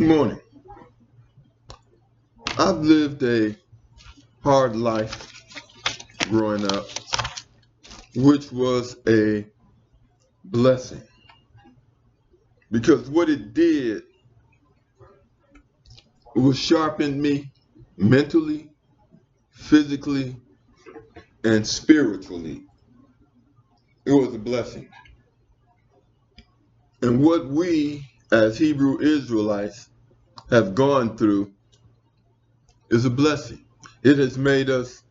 Morning. I've lived a hard life growing up, which was a blessing because what it did was sharpen me mentally, physically, and spiritually. It was a blessing. And what we as Hebrew Israelites have gone through is a blessing. It has made us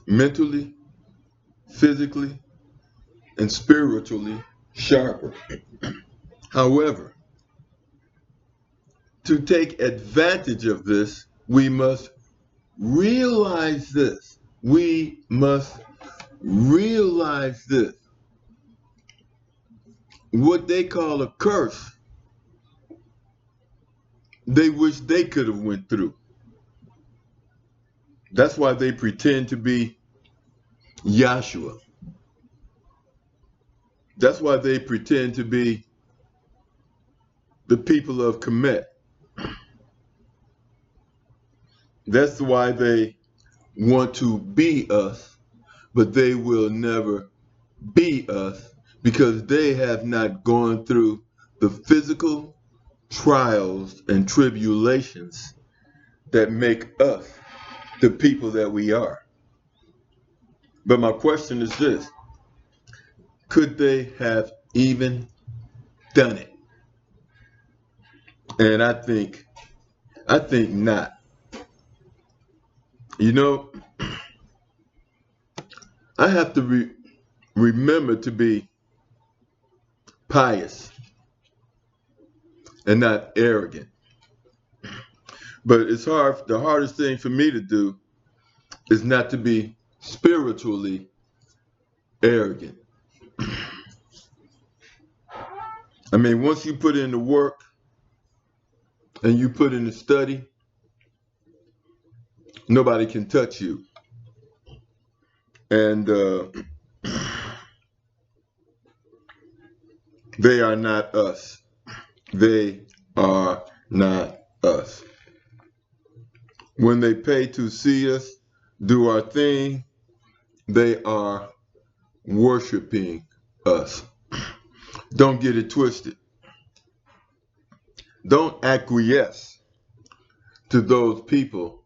mentally, physically, and spiritually sharper. However, to take advantage of this, we must realize this. We must realize this. What they call a curse, they wish they could have went through. That's why they pretend to be Yahshua. That's why they pretend to be the people of Kemet. That's why they want to be us, but they will never be us because they have not gone through the physical trials and tribulations that make us the people that we are. But my question is this: could they have even done it? And I think not. You know, I have to remember to be pious and not arrogant. But it's hard. The hardest thing for me to do is not to be spiritually arrogant. I mean, once you put in the work and you put in the study, nobody can touch you. And they are not us. They are not us. When they pay to see us do our thing, they are worshiping us. Don't get it twisted. Don't acquiesce to those people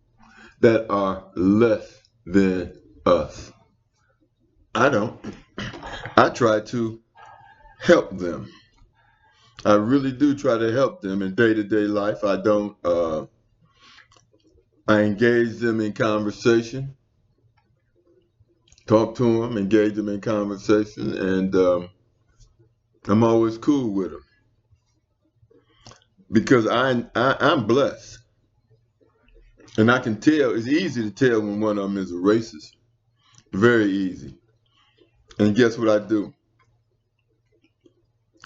that are less than us. I don't. I try to help them. I really do try to help them in day-to-day life. I don't, I engage them in conversation, talk to them, engage them in conversation, and I'm always cool with them because I'm blessed. And I can tell, it's easy to tell when one of them is a racist. Very easy. And guess what I do?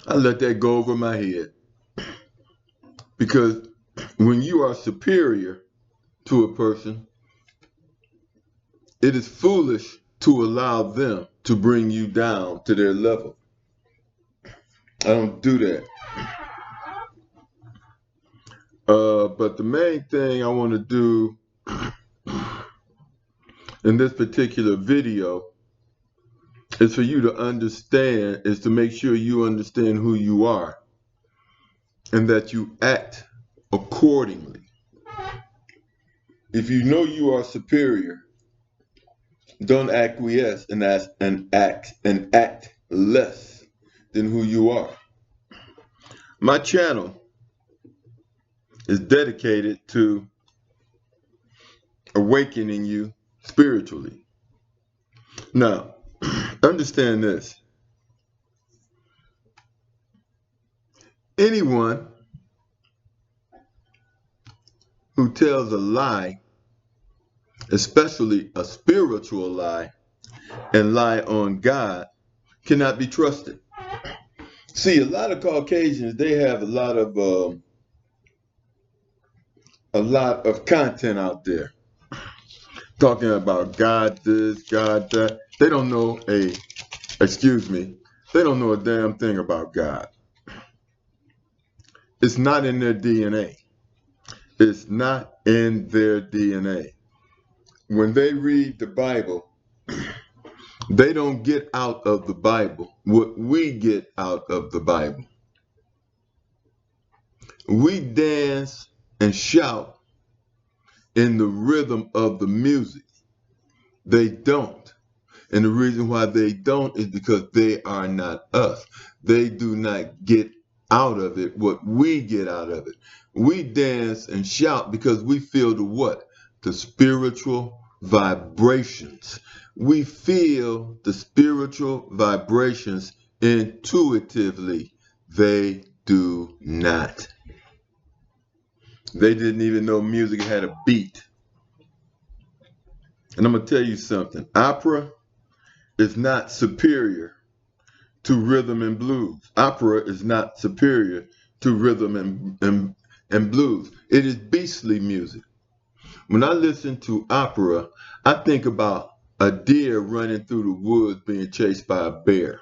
I let that go over my head. Because when you are superior to a person, it is foolish to allow them to bring you down to their level. I don't do that. But the main thing I want to do in this particular video is for you to understand, is to make sure you understand who you are and that you act accordingly. If you know you are superior, don't acquiesce and act less than who you are. My channel is dedicated to awakening you spiritually. Now, understand this. Anyone who tells a lie, especially a spiritual lie, and lie on God, cannot be trusted. See, a lot of Caucasians, they have a lot of content out there talking about God this, God that. They don't know they don't know a damn thing about God. It's not in their DNA. It's not in their DNA. When they read the Bible, they don't get out of the Bible what we get out of the Bible. We dance and shout in the rhythm of the music. They don't. And the reason why they don't is because they are not us. They do not get out of it what we get out of it. We dance and shout because we feel the what? The spiritual vibrations. We feel the spiritual vibrations intuitively. They do not. They didn't even know music had a beat. And I'm going to tell you something. Opera is not superior to rhythm and blues. Opera is not superior to rhythm and blues. It is beastly music. When I listen to opera, I think about a deer running through the woods being chased by a bear.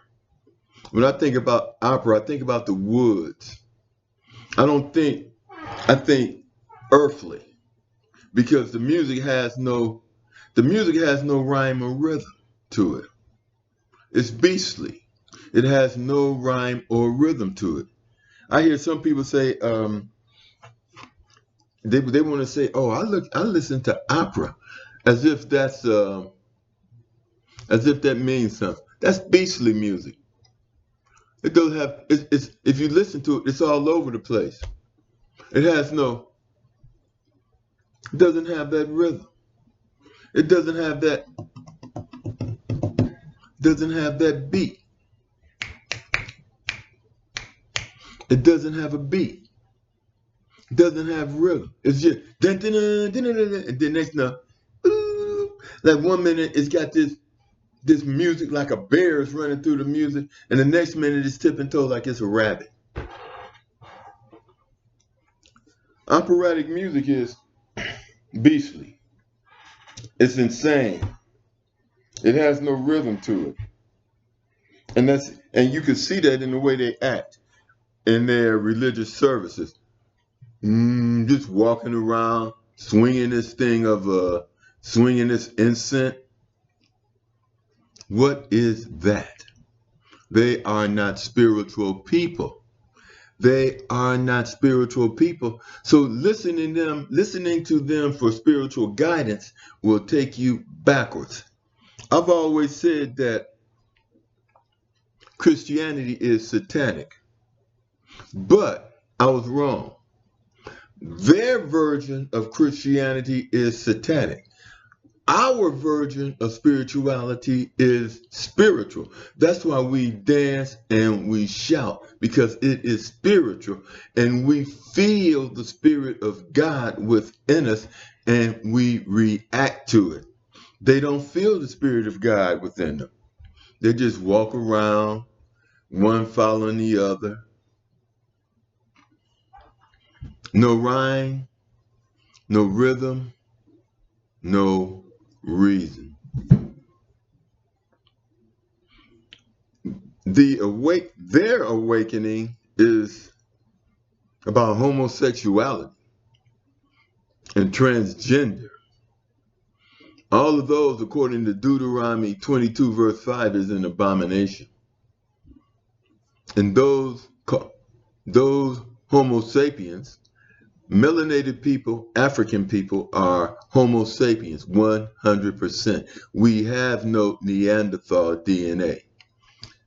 When I think about opera, I think about the woods. I think earthly, because the music has no rhyme or rhythm to it. It's beastly. It has no rhyme or rhythm to it. I hear some people say they want to say, "Oh, I listen to opera," as if that means something. That's beastly music. It doesn't have. It's if you listen to it, it's all over the place. It doesn't have that rhythm. It doesn't have that beat. It doesn't have a beat. It doesn't have rhythm. It's just dun, dun, dun, dun, dun, dun, and then next now, like 1 minute it's got this music like a bear is running through the music, and the next minute it's tipping toe like it's a rabbit. Operatic music is beastly. It's insane. It has no rhythm to it. And you can see that in the way they act in their religious services. Just walking around, swinging this incense. What is that? They are not spiritual people. They are not spiritual people. So listening to them for spiritual guidance will take you backwards. I've always said that Christianity is satanic, but I was wrong. Their version of Christianity is satanic. Our version of spirituality is spiritual. That's why we dance and we shout, because it is spiritual and we feel the Spirit of God within us and we react to it. They don't feel the Spirit of God within them. They just walk around, one following the other. No rhyme, no rhythm, no reason. Their awakening is about homosexuality and transgender. All of those, according to Deuteronomy 22 verse 5, is an abomination. And those Homo sapiens, melanated people, African people, are Homo sapiens 100%. We have no Neanderthal DNA.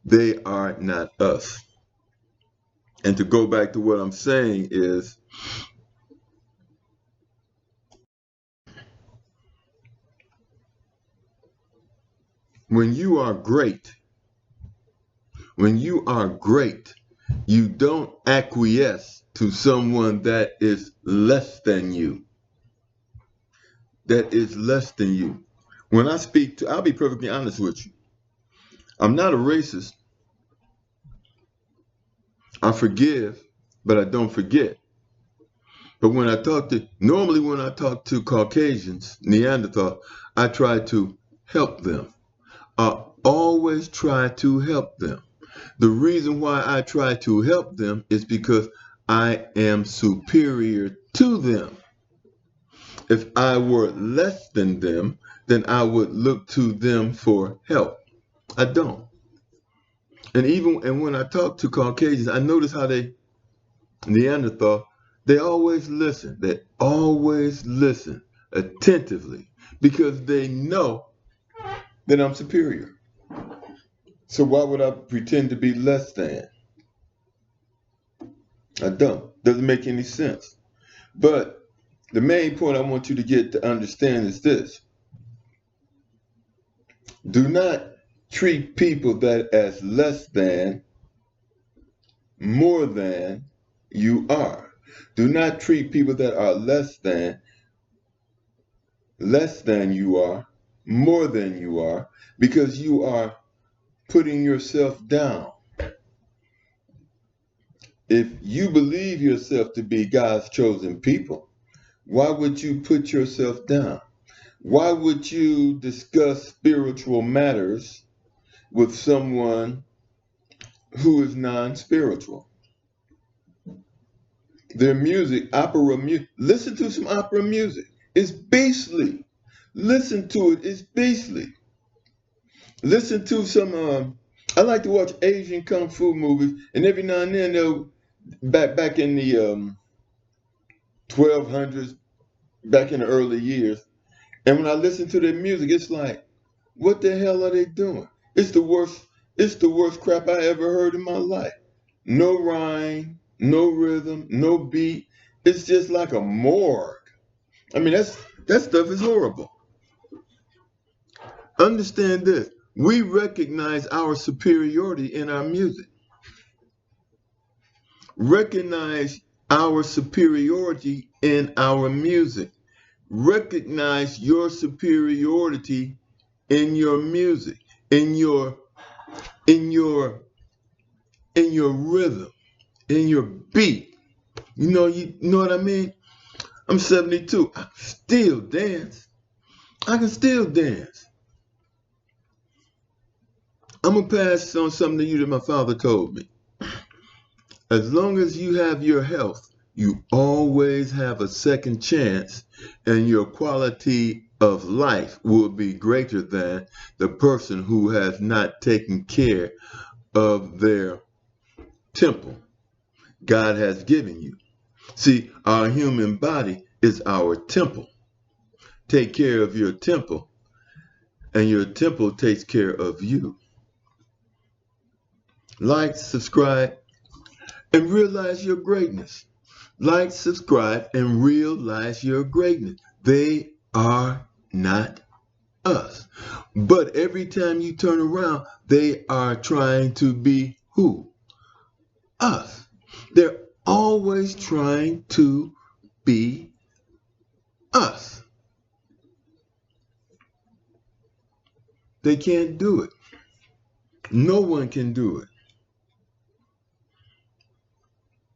They are not us. And to go back to what I'm saying is, when you are great, you don't acquiesce to someone that is less than you. When I speak I'll be perfectly honest with you. I'm not a racist. I forgive, but I don't forget. But when I talk to Caucasians, Neanderthal, I try to help them. I always try to help them. The reason why I try to help them is because I am superior to them. If I were less than them, then I would look to them for help. I don't. And when I talk to Caucasians, I notice how they, Neanderthal, they always listen. They always listen attentively because they know that I'm superior. So why would I pretend to be less than? I don't. Doesn't make any sense. But the main point I want you to get to understand is this. Do not treat people that as less than more than you are. Do not treat people that are less than you are, more than you are, because you are putting yourself down. If you believe yourself to be God's chosen people, why would you put yourself down? Why would you discuss spiritual matters with someone who is non-spiritual? Their music, opera music, listen to some opera music. It's beastly. Listen to it, it's beastly. Listen to some, I like to watch Asian Kung Fu movies, and every now and then they'll, back in the 1200s, back in the early years, and when I listen to their music, it's like, what the hell are they doing? It's the worst crap I ever heard in my life. No rhyme, no rhythm, no beat. It's just like a morgue. I mean, that stuff is horrible. Understand this. We recognize our superiority in our music. Recognize our superiority in our music. Recognize your superiority in your music, in your rhythm, in your beat. You know what I mean? I'm 72. I can still dance. I can still dance. I'm going to pass on something to you that my father told me. As long as you have your health, you always have a second chance, and your quality of life will be greater than the person who has not taken care of their temple God has given you. See, our human body is our temple. Take care of your temple, and your temple takes care of you. Like, subscribe, and realize your greatness. Like, subscribe, and realize your greatness. They are not us. But every time you turn around, they are trying to be who? Us. They're always trying to be us. They can't do it. No one can do it.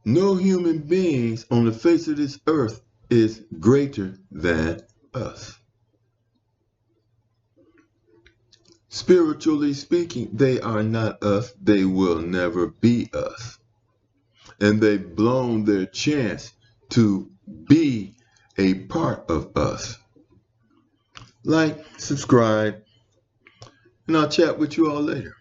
No human beings on the face of this earth is greater than us. Spiritually speaking, they are not us. They will never be us. And they've blown their chance to be a part of us. Like, subscribe, and I'll chat with you all later.